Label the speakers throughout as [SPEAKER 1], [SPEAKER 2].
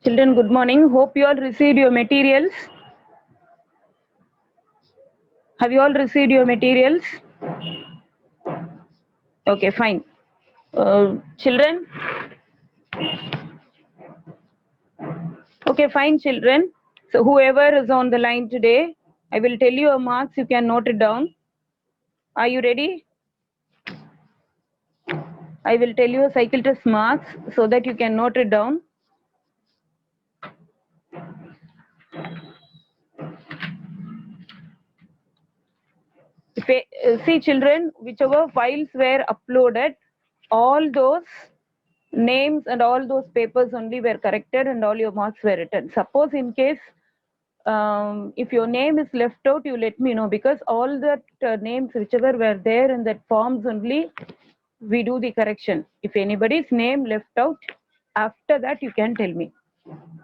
[SPEAKER 1] Children, good morning. Hope you all received your materials. Have you all received your materials? Okay, fine. Children? Okay, fine, children. So whoever is on the line today, I will tell you a marks. You can note it down. Are you ready? I will tell you a cycle test marks so that you can note it down. See, children, whichever files were uploaded, all those names and all those papers only were corrected and all your marks were written. Suppose in case if your name is left out, you let me know, because all that names whichever were there in that forms only we do the correction. If anybody's name left out, after that you can tell me.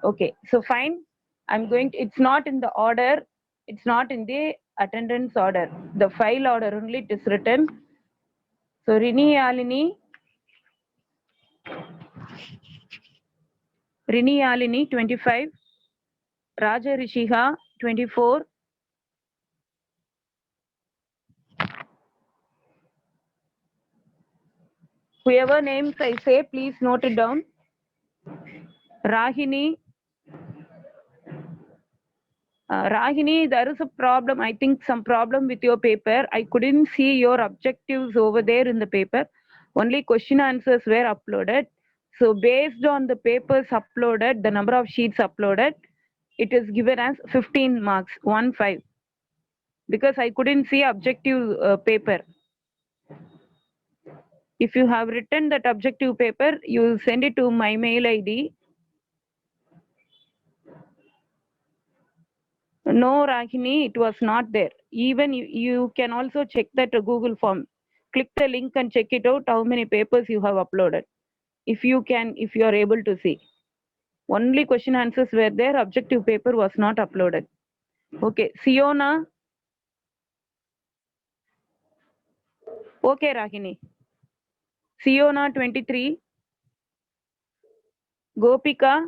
[SPEAKER 1] Okay, so fine. I'm going to, it's not in the order, it's not in the attendance order, the file order only it is written. So Rini Yalini 25, Raja Rishiha 24, whoever names I say, please note it down. Rahini, Rahini, there is a problem. I think some problem with your paper. I couldn't see your objectives over there in the paper. Only question answers were uploaded. So based on the papers uploaded, the number of sheets uploaded, it is given as 15 marks, 1-5. Because I couldn't see objective paper. If you have written that objective paper, you send it to my mail ID. No, Rahini, it was not there. Even you can also check that Google form. Click the link and check it out how many papers you have uploaded. If you are able to see. Only question answers were there. Objective paper was not uploaded. Okay, Siona. Okay, Rahini. Siona 23. Gopika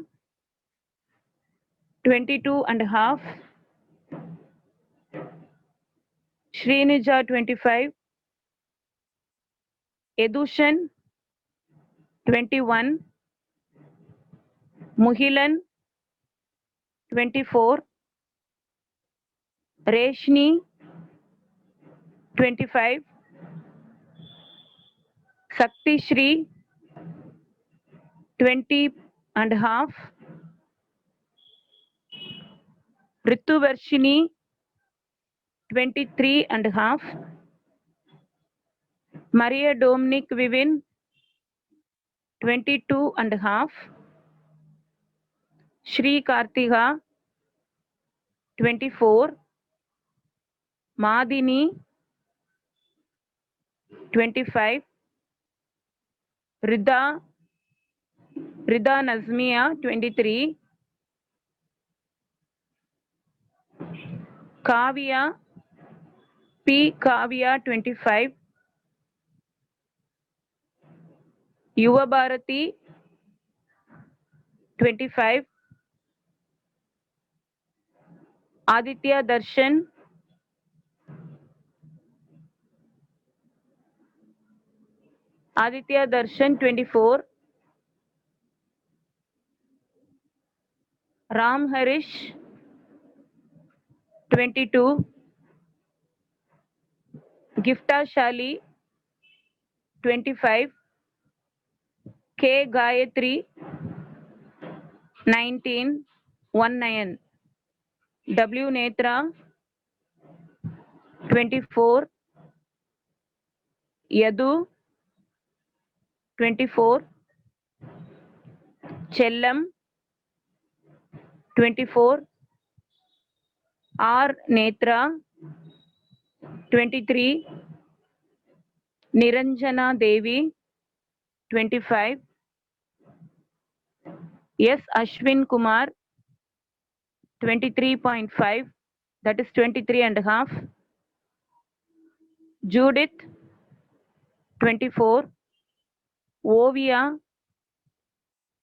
[SPEAKER 1] 22.5. Srinija 25. Edushan 21. Muhilan 24. Reshni 25. Sakti Shri 20.5. Rituvarshini 23.5. Maria Dominic Vivin 22.5. Shri Kartiga 24. Madini 25. Rida Nazmia 23. Kavya P. Kavya 25. Yuva Bharati 25. Aditya Darshan 24. Ram Harish 22. Gifta Shali 25. K. Gayatri 19. 19. W. Netra 24. Yadu 24. Chellam 24. R. Netra 23. Niranjana Devi 25. S. Ashwin Kumar 23.5, that is 23.5. Judith 24. Ovia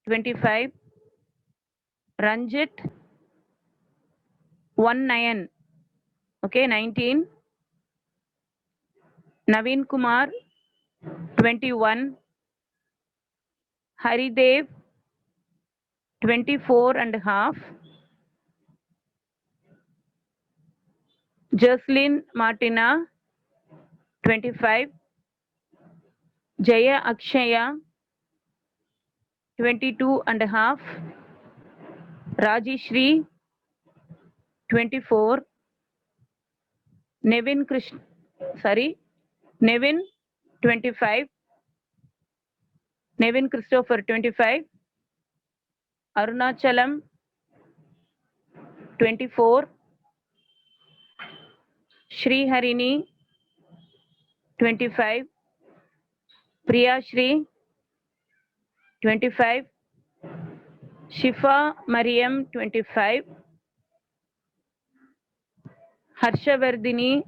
[SPEAKER 1] 25. Ranjit 19. Okay, 19. Naveen Kumar 21. Haridev 24 and a half. Jocelyn Martina 25. Jaya Akshaya 22 and a half. Rajishri 24. Nevin 25. Nevin Christopher 25. Arunachalam 24. Shri Harini 25. Priya Shri 25. Shifa Mariam 25. Harshavardhini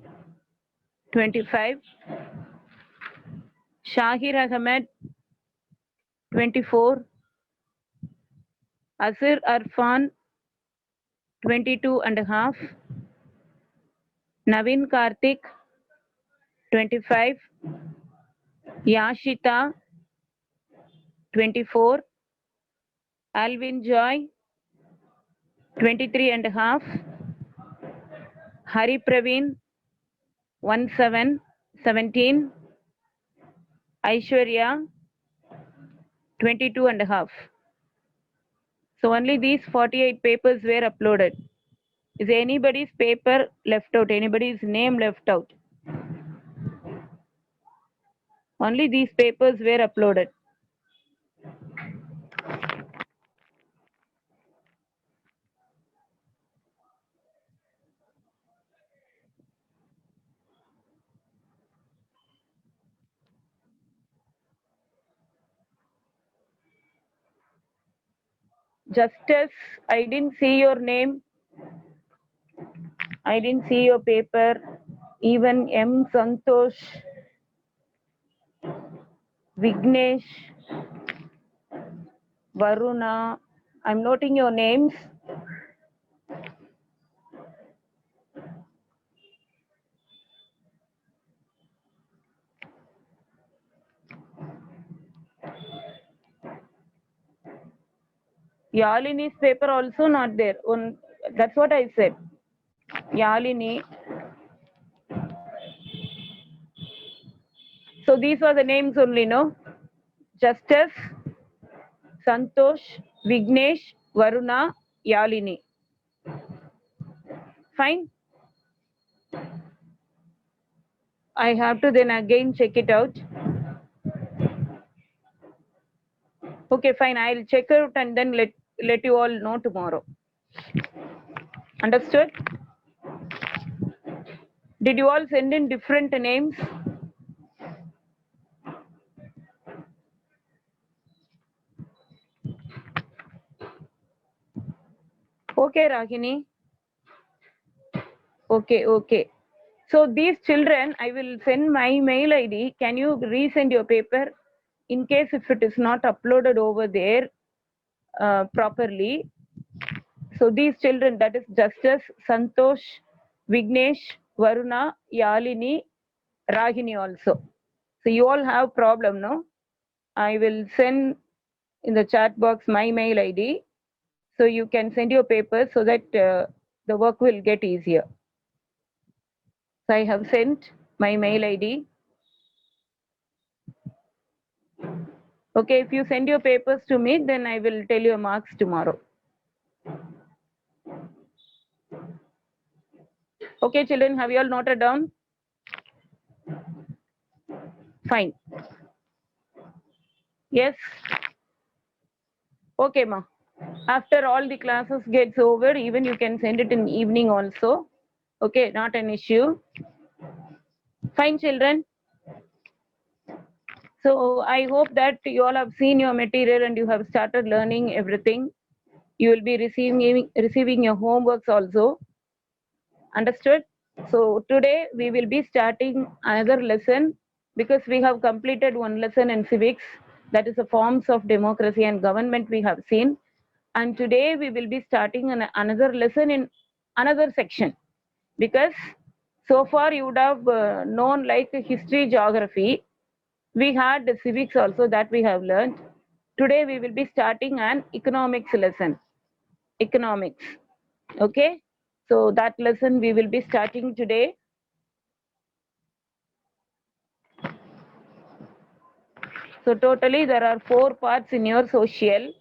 [SPEAKER 1] 25. Shahir Ahmed 24. Asir Arfan 22 and a half. Naveen Karthik 25. Yashita 24. Alvin Joy 23 and a half. Hari Praveen 17. Aishwarya 22 and a half. So only these 48 papers were uploaded. Is anybody's paper left out? Anybody's name left out? Only these papers were uploaded. Justice, I didn't see your name. I didn't see your paper. Even M. Santosh, Vignesh, Varuna. I'm noting your names. Yalini's paper also not there. That's what I said. Yalini. So these are the names only, no? Justice, Santosh, Vignesh, Varuna, Yalini. Fine. I have to then again check it out. Okay, fine. I'll check out and then let you all know tomorrow. Understood? Did you all send in different names? Okay, Ragini. Okay. So these children, I will send my mail ID. Can you resend your paper in case if it is not uploaded over there properly? So these children, that is Justice, Santosh, Vignesh, Varuna, Yalini, Ragini also. So you all have problem, no? I will send in the chat box my mail ID. So you can send your papers so that the work will get easier. So I have sent my mail ID. Okay, if you send your papers to me, then I will tell your marks tomorrow. Okay, children, have you all noted down? Fine. Yes. Okay, ma. After all the classes gets over, even you can send it in evening also. Okay, not an issue. Fine, children. So I hope that you all have seen your material and you have started learning everything. You will be receiving your homeworks also. Understood? So today we will be starting another lesson because we have completed one lesson in civics, that is the forms of democracy and government we have seen. And today we will be starting another lesson in another section, because so far you would have known like history, geography. We had the civics also that we have learned. Today we will be starting an economics lesson. Economics. Okay. So that lesson we will be starting today. So totally there are 4 parts in your social.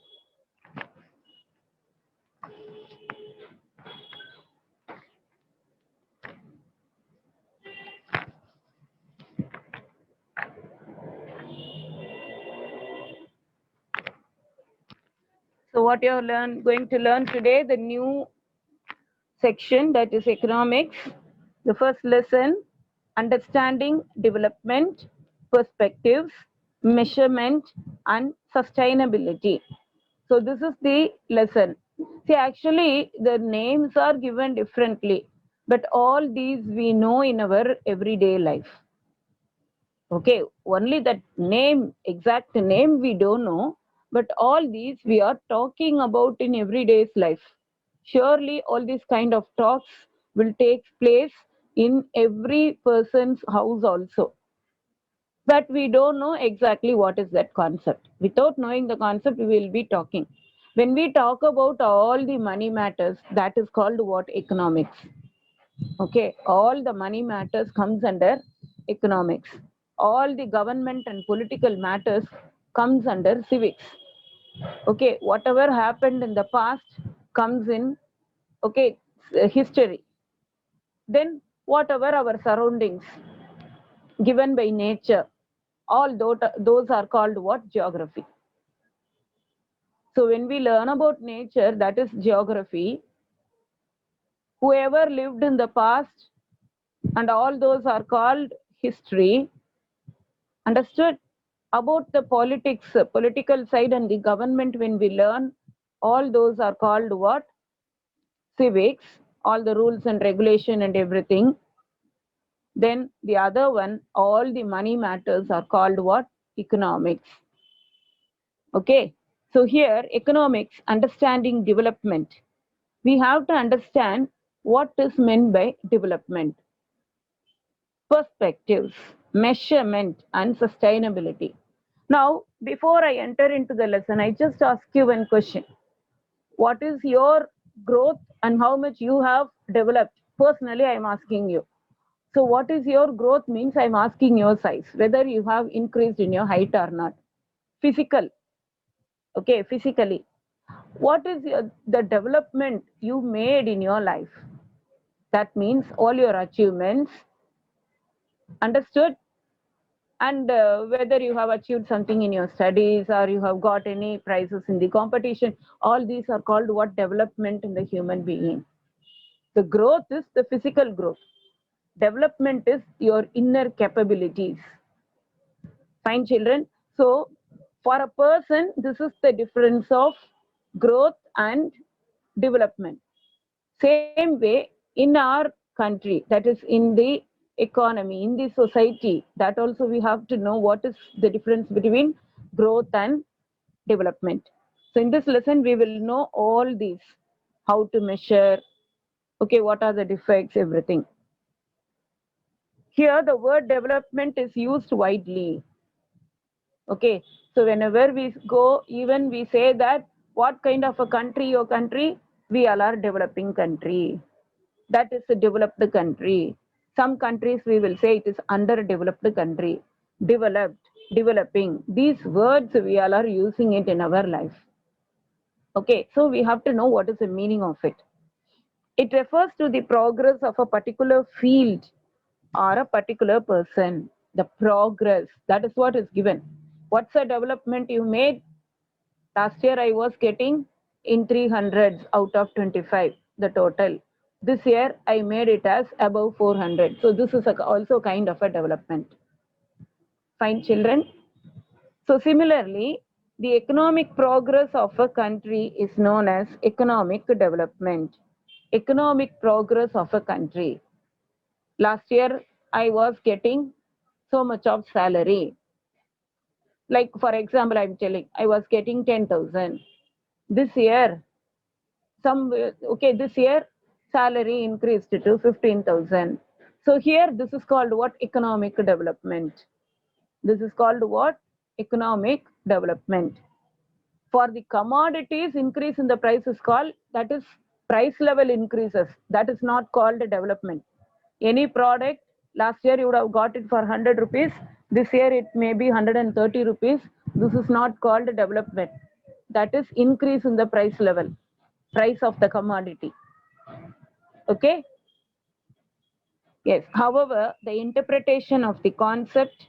[SPEAKER 1] So what you are going to learn today, the new section, that is economics. The first lesson, understanding development, perspectives, measurement, and sustainability. So this is the lesson. See, actually, the names are given differently, but all these we know in our everyday life. Okay, only that name, exact name we don't know, but all these we are talking about in everyday's life. Surely all these kind of talks will take place in every person's house also. But we don't know exactly what is that concept. Without knowing the concept, we will be talking. When we talk about all the money matters, that is called what? Economics. Okay, all the money matters comes under economics. All the government and political matters comes under civics. Okay, whatever happened in the past comes in, okay, history. Then whatever our surroundings given by nature, all those are called what? Geography. So when we learn about nature, that is geography. Whoever lived in the past, and all those are called history. Understood? About the politics, political side and the government, when we learn, all those are called what? Civics, all the rules and regulation and everything. Then the other one, all the money matters are called what? Economics. Okay. So here, economics, understanding development. We have to understand what is meant by development, perspectives, measurement, and sustainability. Now, before I enter into the lesson, I just ask you one question. What is your growth and how much you have developed? Personally, I'm asking you. So, what is your growth means I'm asking your size, whether you have increased in your height or not. Physical, okay, physically. What is the development you made in your life? That means all your achievements, understood? And whether you have achieved something in your studies or you have got any prizes in the competition, all these are called what? Development in the human being. The growth is the physical growth. Development is your inner capabilities. Fine, children. So for a person, this is the difference of growth and development. Same way, in our country, that is in the economy, in the society, that also we have to know what is the difference between growth and development. So in this lesson, we will know all these, how to measure, okay, what are the defects, everything. Here, the word development is used widely. Okay, so whenever we go, even we say that what kind of a country your country, we all are developing country. That is a developed country. Some countries we will say it is underdeveloped country, developed, developing. These words we all are using it in our life. Okay, so we have to know what is the meaning of it. It refers to the progress of a particular field or a particular person. The progress, that is what is given. What's the development you made? Last year I was getting in 300s out of 25, the total. This year I made it as above 400. So this is also kind of a development. Fine, children. So similarly, the economic progress of a country is known as economic development. Economic progress of a country. Last year I was getting so much of salary. Like for example, I'm telling I was getting 10,000. This year Okay, this year salary increased to 15,000. So here this is called what? Economic development. This is called what? Economic development. For the commodities, increase in the price is called, that is price level increases. That is not called development. Any product, last year you would have got it for 100 rupees. This year it may be 130 rupees. This is not called development. That is increase in the price level, price of the commodity. Okay? Yes. However, the interpretation of the concept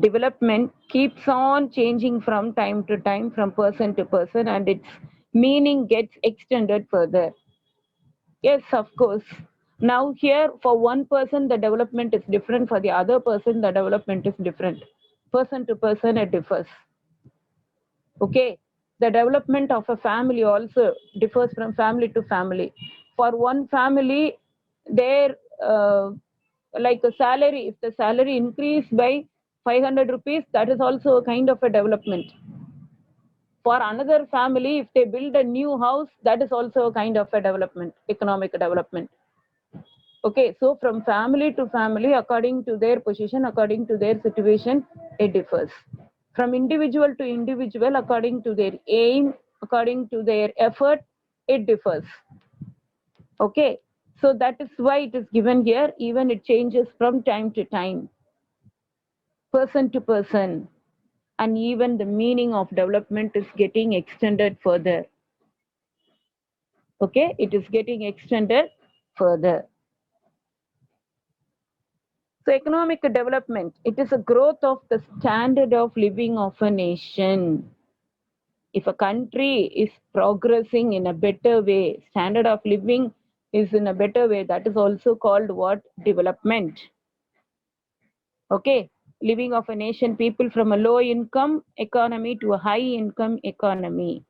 [SPEAKER 1] development keeps on changing from time to time, from person to person, and its meaning gets extended further. Yes, of course. Now, here for one person, the development is different. For the other person, the development is different. Person to person, it differs. Okay. The development of a family also differs from family to family. For one family, their like a salary, if the salary increased by 500 rupees, that is also a kind of a development. For another family, if they build a new house, that is also a kind of a development, economic development. Okay, so from family to family, according to their position, according to their situation, it differs. From individual to individual, according to their aim, according to their effort, it differs. Okay, so that is why it is given here, even it changes from time to time, person to person, and even the meaning of development is getting extended further. Okay, it is getting extended further. So economic development, it is a growth of the standard of living of a nation. If a country is progressing in a better way, standard of living is in a better way, that is also called what? Development. Okay, living of a nation, people from a low income economy to a high income economy.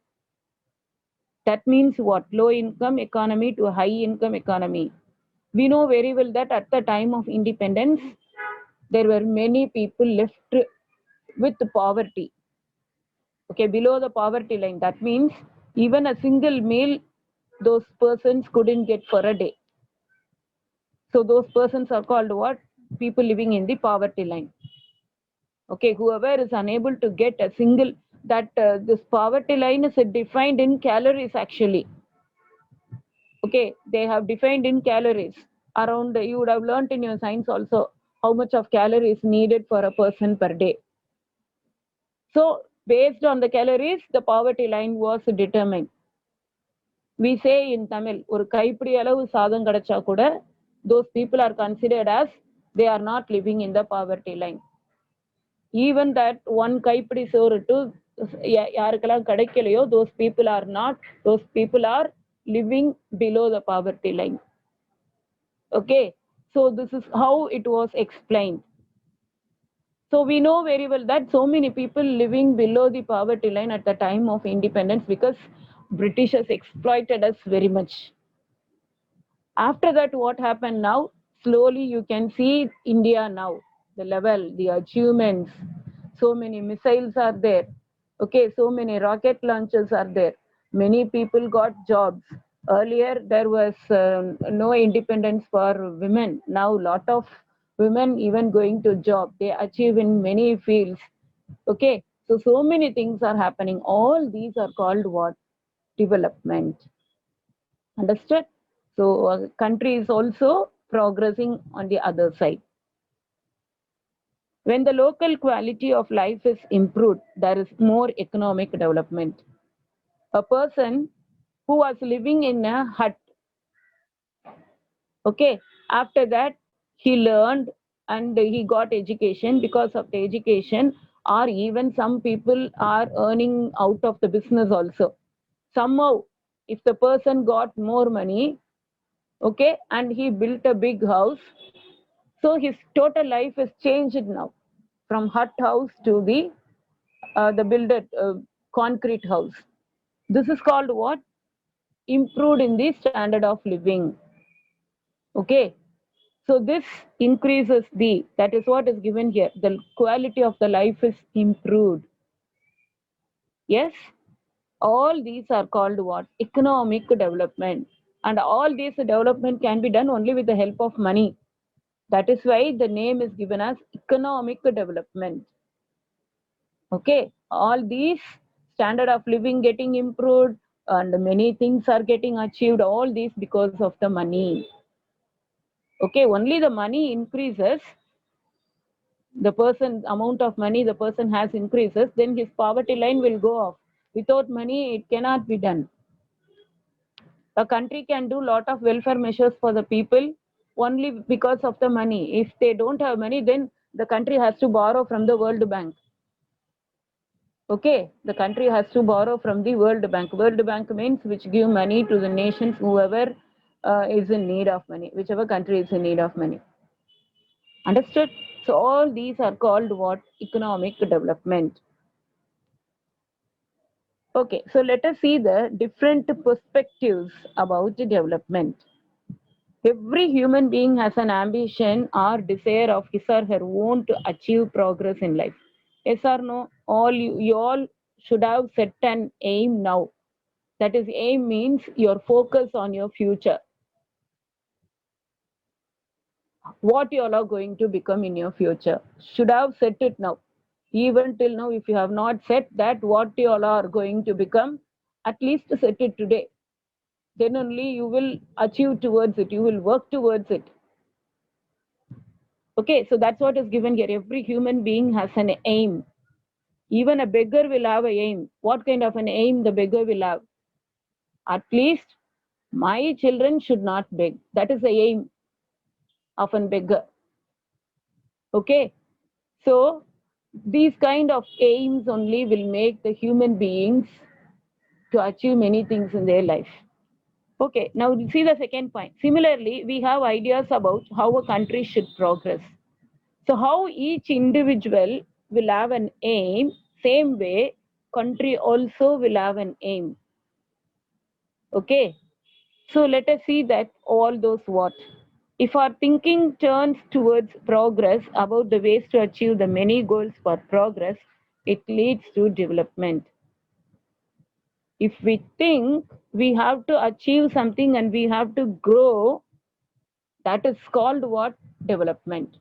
[SPEAKER 1] That means what? Low income economy to a high income economy. We know very well that at the time of independence, there were many people left with poverty. Okay, below the poverty line. That means even a single meal those persons couldn't get for a day. So those persons are called what? People living in the poverty line. Okay, whoever is unable to get a single, that this poverty line is defined in calories actually. Okay, they have defined in calories. Around, you would have learnt in your science also how much of calories needed for a person per day. So based on the calories, the poverty line was determined. We say in Tamil, ஒரு கைப்பிடி அளவு சாதம் கிடைச்சா கூட, those people are considered as they are not living in the poverty line. Even that one கைப்பிடி சோறு to யாருக்கெல்லாம் கிடைக்கலையோ, those people are not, those people are living below the poverty line. Okay, so this is how it was explained. So we know very well that so many people living below the poverty line at the time of independence because Britishers exploited us very much. After that, what happened now? Slowly you can see India now, the level, the achievements. So many missiles are there. Okay, so many rocket launchers are there. Many people got jobs. Earlier, there was no independence for women. Now, lot of women even going to job. They achieve in many fields. Okay, so many things are happening. All these are called what? Development. Understood? So country is also progressing on the other side. When the local quality of life is improved, there is more economic development. A person who was living in a hut, okay, after that he learned and he got education. Because of the education, or even some people are earning out of the business also. Somehow, if the person got more money, okay, and he built a big house, so his total life is changed now from hut house to the builded concrete house. This is called what? Improved in the standard of living. Okay, so this increases the, that is what is given here, the quality of the life is improved. Yes, All these are called what? Economic development. And all this development can be done only with the help of money. That is why the name is given as economic development. Okay, all these standard of living getting improved and many things are getting achieved, all these because of the money. Okay, only the money increases, the person amount of money the person has increases, then his poverty line will go off. Without money, it cannot be done. A country can do lot of welfare measures for the people only because of the money. If they don't have money, then the country has to borrow from the World Bank. Okay, the country has to borrow from the World Bank. World Bank means which give money to the nations, whoever is in need of money, whichever country is in need of money. Understood? So all these are called what? Economic development. Okay, so let us see the different perspectives about the development. Every human being has an ambition or desire of his or her own to achieve progress in life. Yes or no? All you all should have set an aim now. That is, aim means your focus on your future. What you all are going to become in your future. Should have set it now. Even till now, if you have not set that, what you all are going to become, at least set it today. Then only you will achieve towards it. You will work towards it. Okay, so that's what is given here. Every human being has an aim. Even a beggar will have an aim. What kind of an aim the beggar will have? At least my children should not beg. That is the aim of a beggar. Okay, so these kind of aims only will make the human beings to achieve many things in their life. Okay, now see the second point. Similarly, we have ideas about how a country should progress. So how each individual will have an aim, same way country also will have an aim. Okay, so let us see that all those what. If our thinking turns towards progress about the ways to achieve the many goals for progress, it leads to development. If we think we have to achieve something and we have to grow, that is called what? Development.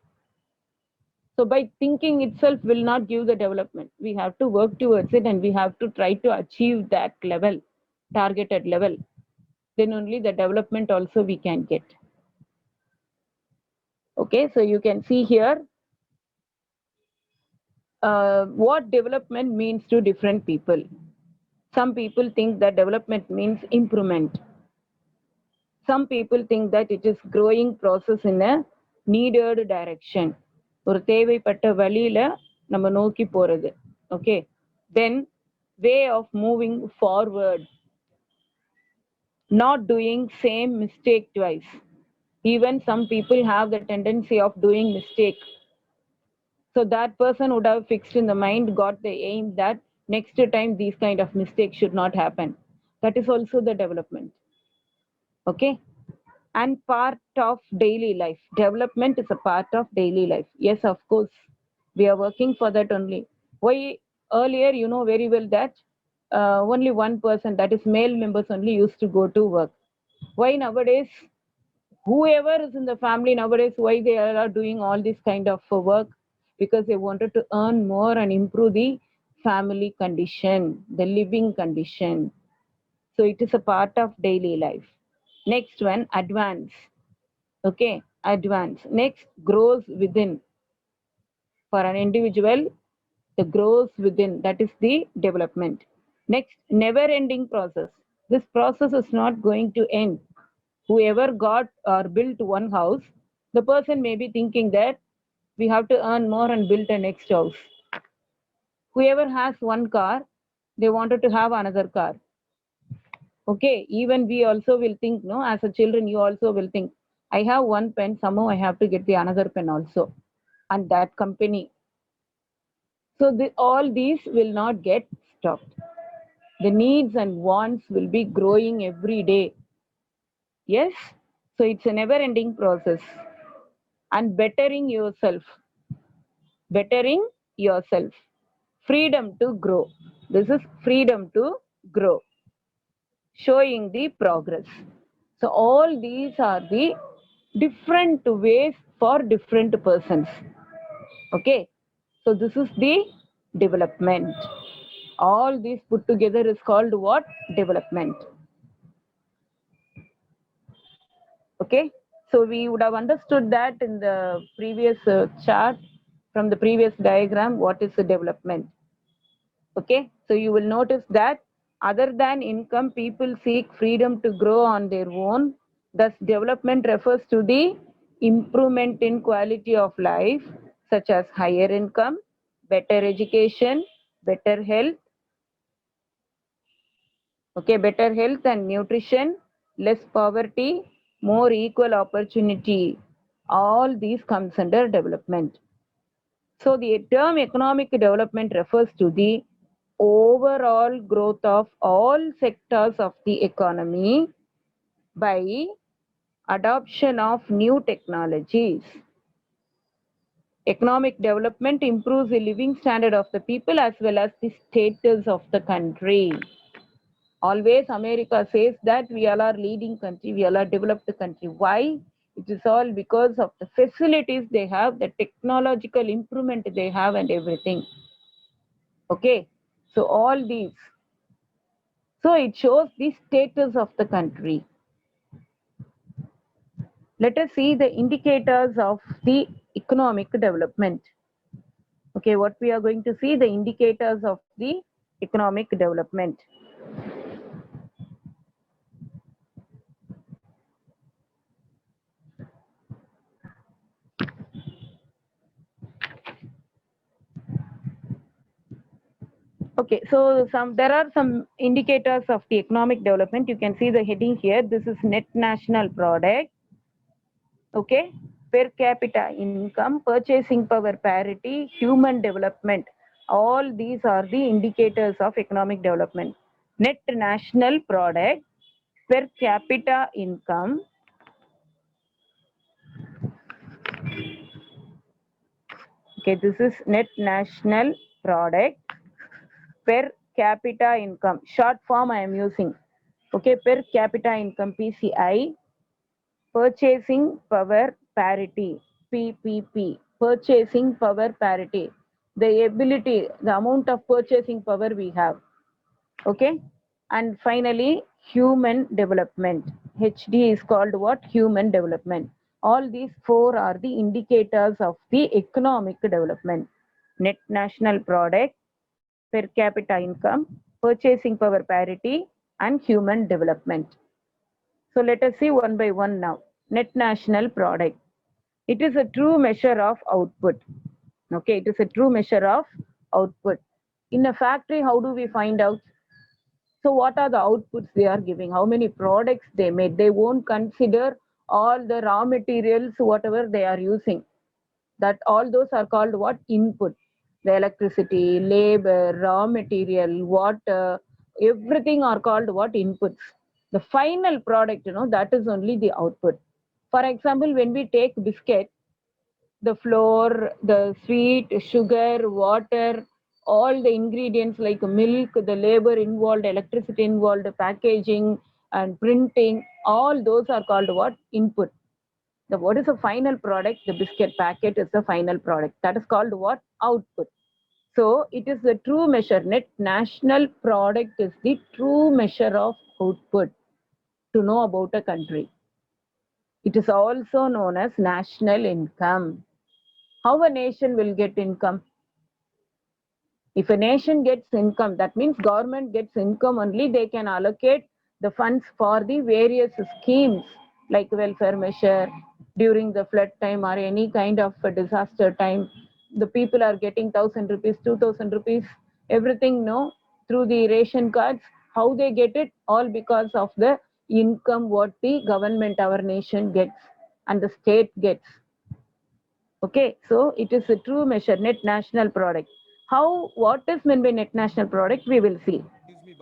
[SPEAKER 1] So by thinking itself will not give the development. We have to work towards it and we have to try to achieve that level, targeted level. Then only the development also we can get. Okay, so you can see here what development means to different people. Some people think that development means improvement. Some people think that it is growing process in a needed direction. ஒரு தேவைப்பட்ட வழியில நம்ம நோக்கி போறது. Okay, then way of moving forward, not doing same mistake twice. Even some people have the tendency of doing mistake. So that person would have fixed in the mind, got the aim that next time these kind of mistakes should not happen. That is also the development. Okay, and part of daily life. Development is a part of daily life. Yes, of course, we are working for that only. Why earlier, you know very well that only one person, that is male members only, used to go to work. Why nowadays, whoever is in the family nowadays, why they are doing all this kind of work? Because they wanted to earn more and improve the family condition, the living condition. So it is a part of daily life. Next one, advance. Okay, advance. Next, grows within. For an individual, the grows within, that is the development. Next, never ending process. This process is not going to end. Whoever got or built one house, the person may be thinking that we have to earn more and build a next house. Whoever has one car, they wanted to have another car. Okay, even we also will think, no, as a children, you also will think, I have one pen, somehow I have to get the another pen also, and that company. So all these will not get stopped. The needs and wants will be growing every day. Yes, so it's a never ending process. And bettering yourself, bettering yourself, freedom to grow. This is freedom to grow, showing the progress. So all these are the different ways for different persons. Okay, so this is the development. All these put together is called what? Development. Okay, so we would have understood that in the previous chart, from the previous diagram, what is the development. Okay, so you will notice that other than income, people seek freedom to grow on their own. Thus, development refers to the improvement in quality of life, such as higher income, better education, better health, okay, better health and nutrition, less poverty, more equal opportunity. All these comes under development. So the term economic development refers to the overall growth of all sectors of the economy by adoption of new technologies. Economic development improves the living standard of the people as well as the status of the country. Always America says that we all are leading country, we all are developed country. Why? It is all because of the facilities they have, the technological improvement they have and everything. Okay, so all these. So it shows the status of the country. Let us see the indicators of the economic development. Okay, what we are going to see, the indicators of the economic development. Okay, so there are some indicators of the economic development. You can see the heading here. This is net national product. Okay, per capita income, purchasing power parity, human development. All these are the indicators of economic development. Net national product, per capita income. Okay, this is net national product per capita income. Short form I am using. Okay, per capita income PCI, purchasing power parity PPP, purchasing power parity, the ability, the amount of purchasing power we have. Okay, and finally human development. HD is called what? Human development. All these four are the indicators of the economic development. Net national product, per capita income, purchasing power parity, and human development. So let us see one by one now. Net national product. It is a true measure of output. Okay, it is a true measure of output. In a factory, how do we find out? So what are the outputs they are giving? How many products they made? They won't consider all the raw materials, whatever they are using. That all those are called what? Input. The electricity, labor, raw material, water, everything are called what? Inputs. The final product, that is only the output. For example, when we take biscuit, the flour, the sweet, sugar, water, all the ingredients like milk, the labor involved, electricity involved, packaging and printing, all those are called what? Input. What is the final product? The biscuit packet is the final product. That is called what? Output. So it is the true measure. Net national product is the true measure of output to know about a country. It is also known as national income. How a nation will get income? If a nation gets income, that means government gets income only, they can allocate the funds for the various schemes like welfare measure during the flood time or any kind of a disaster time. The people are getting 1,000 rupees, 2,000 rupees, everything, no, through the ration cards. How they get it? All because of the income what the government, our nation gets and the state gets. Okay, so it is a true measure, net national product. What is meant by net national product? We will see.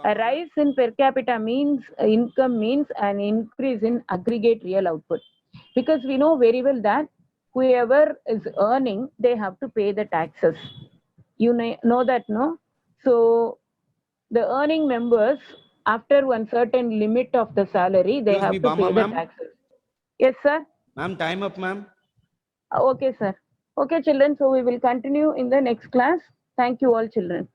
[SPEAKER 1] A rise in per capita means income means an increase in aggregate real output. Because we know very well that whoever is earning, they have to pay the taxes. You know that, no? So the earning members, after one certain limit of the salary, they
[SPEAKER 2] Excuse
[SPEAKER 1] have
[SPEAKER 2] me,
[SPEAKER 1] to
[SPEAKER 2] Bama
[SPEAKER 1] pay the
[SPEAKER 2] ma'am.
[SPEAKER 1] taxes. Yes, sir.
[SPEAKER 2] Ma'am, time up, ma'am.
[SPEAKER 1] Okay, sir. Okay, children. So we will continue in the next class. Thank you all, children.